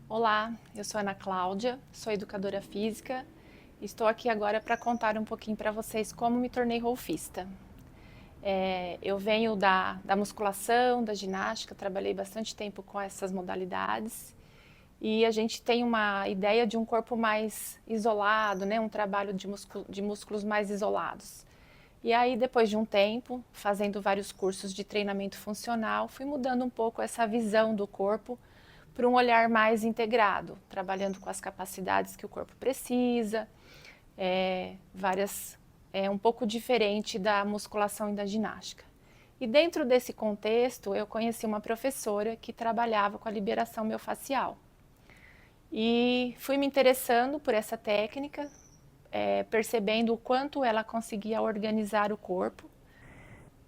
Olá, eu sou Ana Cláudia, sou educadora física e estou aqui agora para contar um pouquinho para vocês como me tornei rolfista. Eu venho da musculação, da ginástica, trabalhei bastante tempo com essas modalidades e a gente tem uma ideia de um corpo mais isolado, né? Um trabalho de músculos mais isolados. E aí, depois de um tempo, fazendo vários cursos de treinamento funcional, fui mudando um pouco essa visão do corpo para um olhar mais integrado, trabalhando com as capacidades que o corpo precisa, um pouco diferente da musculação e da ginástica. E dentro desse contexto, eu conheci uma professora que trabalhava com a liberação miofascial. E fui me interessando por essa técnica, percebendo o quanto ela conseguia organizar o corpo.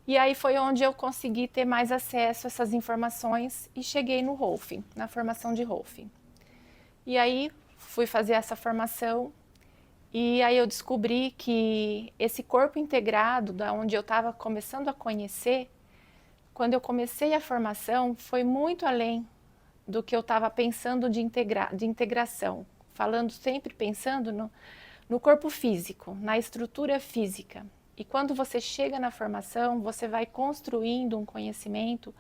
E aí foi onde eu consegui ter mais acesso a essas informações e cheguei no Rolfing, na formação de Rolfing. E aí fui fazer essa formação e aí eu descobri que esse corpo integrado, da onde eu estava começando a conhecer, quando eu comecei a formação, foi muito além do que eu estava pensando de integração, falando sempre pensando no corpo físico, na estrutura física. E quando você chega na formação, você vai construindo um conhecimento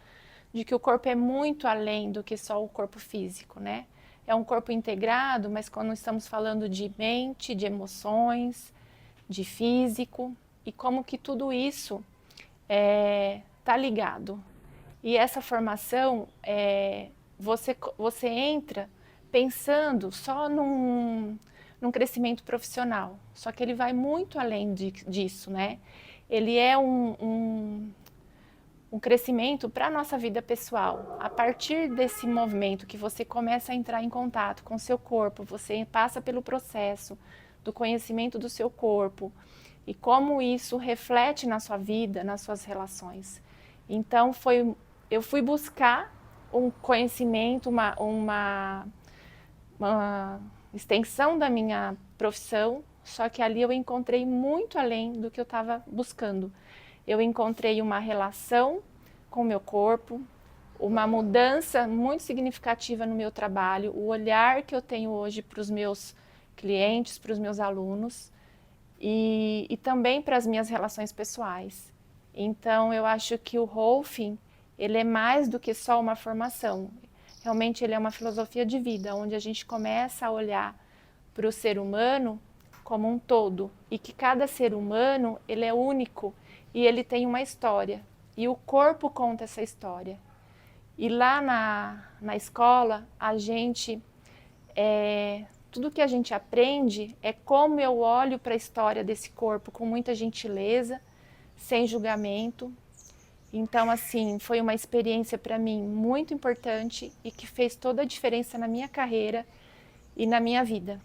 de que o corpo é muito além do que só o corpo físico, né? É um corpo integrado, mas quando estamos falando de mente, de emoções, de físico, e como que tudo isso está ligado. E essa formação, você entra pensando só num crescimento profissional, só que ele vai muito além disso, né? Ele é um crescimento para a nossa vida pessoal. A partir desse movimento que você começa a entrar em contato com o seu corpo, você passa pelo processo do conhecimento do seu corpo e como isso reflete na sua vida, nas suas relações. Então, eu fui buscar um conhecimento, uma extensão da minha profissão, só que ali eu encontrei muito além do que eu estava buscando. Eu encontrei uma relação com o meu corpo, uma mudança muito significativa no meu trabalho, o olhar que eu tenho hoje para os meus clientes, para os meus alunos e também para as minhas relações pessoais. Então, eu acho que o Rolfing, ele é mais do que só uma formação. Realmente, ele é uma filosofia de vida, onde a gente começa a olhar para o ser humano como um todo e que cada ser humano, ele é único e ele tem uma história. E o corpo conta essa história. E lá na escola, tudo que a gente aprende é como eu olho para a história desse corpo com muita gentileza, sem julgamento. Então, assim, foi uma experiência para mim muito importante e que fez toda a diferença na minha carreira e na minha vida.